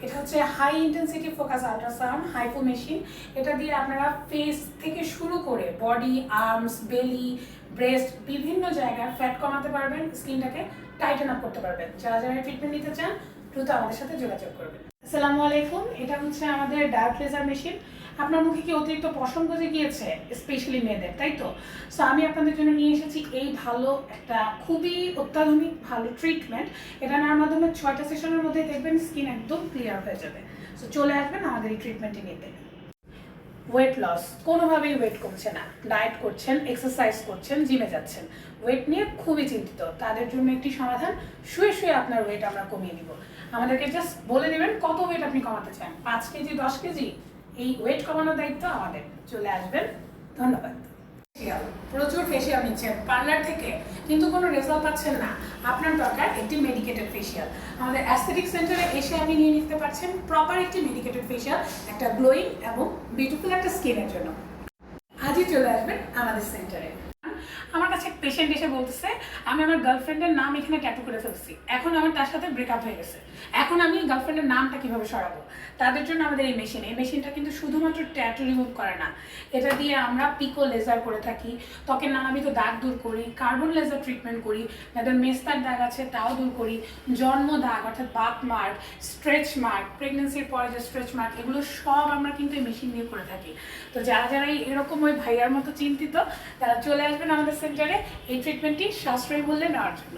এটা হচ্ছে high intensity focus ultrasound HIFU machine. এটা দিয়ে আপনারা ফেস থেকে শুরু করে বডি, আর্মস, বেলি, ব্রেস্ট বিভিন্ন জায়গায় ফ্যাট কমাতে পারবেন, স্কিনটাকে টাইটেন আপ করতে পারবেন। যারা যারা ট্রিটমেন্ট নিতে চান দ্রুত আমাদের সাথে যোগাযোগ করবেন। আসসালামু আলাইকুম, এটা হচ্ছে আমাদের ডার্ক লেজার মেশিন। আপনার মুখে কি অতিরিক্ত পশম গজে গিয়েছে, স্পেশালি মেয়েদের, তাই তো? সো আমি আপনাদের জন্য নিয়ে এসেছি এই ভালো একটা খুবই অত্যাধুনিক ভালো ট্রিটমেন্ট। এটা নেওয়ার মাধ্যমে 6টা সেশনের মধ্যে দেখবেন স্কিন একদম ক্লিয়ার হয়ে যাবে। সো চলে আসবেন আমাদের এই ট্রিটমেন্টটি নিতে। ওয়েট লস, কোনোভাবেই ওয়েট কমছে না, ডায়েট করছেন, এক্সারসাইজ করছেন, জিমে যাচ্ছেন, ওয়েট নিয়ে খুবই চিন্তিত, তাদের জন্য একটি সমাধান, শুয়ে শুয়ে আপনার ওয়েট আমরা কমিয়ে দিব। আমাদেরকে জাস্ট বলে দেবেন কত ওয়েট আপনি কমাতে চান, 5 কেজি, 10 কেজি, এই ওয়েট কমানোর দায়িত্ব আমাদের। চলে আসবেন, ধন্যবাদ। প্রচুর ফেসিয়াল নিচ্ছেন পার্লার থেকে, কিন্তু কোনো রেজাল্ট পাচ্ছেন না, আপনার দরকার একটি মেডিকেটেড ফেসিয়াল। আমাদের অ্যাস্থেটিক সেন্টারে এসে আপনি নিয়ে নিতে পারছেন প্রপার একটি মেডিকেটেড ফেসিয়াল, একটা গ্লোয়িং এবং বিউটিফুল একটা স্কিনের জন্য। আজই চলে আসবেন আমাদের সেন্টারে। আমার কাছে এক পেশেন্ট এসে বলতেছে, আমি আমার গার্লফ্রেন্ডের নাম এখানে ট্যাটু করে ফেলছি, এখন আমার তার সাথে ব্রেকআপ হয়ে গেছে, এখন আমি গার্লফ্রেন্ডের নামটা কিভাবে সরাবো? তাদের জন্য আমাদের এই মেশিনটা কিন্তু শুধুমাত্র ট্যাটু রিমুভ করে না, এটা দিয়ে আমরা পিকো লেজার করে থাকি, ত্বকের নানাবিধ দাগ দূর করি, কার্বন লেজার ট্রিটমেন্ট করি, যাদের মেস্তার দাগ আছে তাও দূর করি, জন্ম দাগ অর্থাৎ বার্থ মার্ক, স্ট্রেচ মার্ক, প্রেগনেন্সির পরে যে স্ট্রেচ মার্ক, এগুলো সব আমরা কিন্তু এই মেশিন দিয়ে করে থাকি। তো যারা যারা এরকম ওই ভাইয়ার মতো চিন্তিত, তারা চলে আসবেন আমাদের সেন্টারে এই ট্রিটমেন্টটি সাশ্রয়ী মূল্যে নেওয়ার জন্য।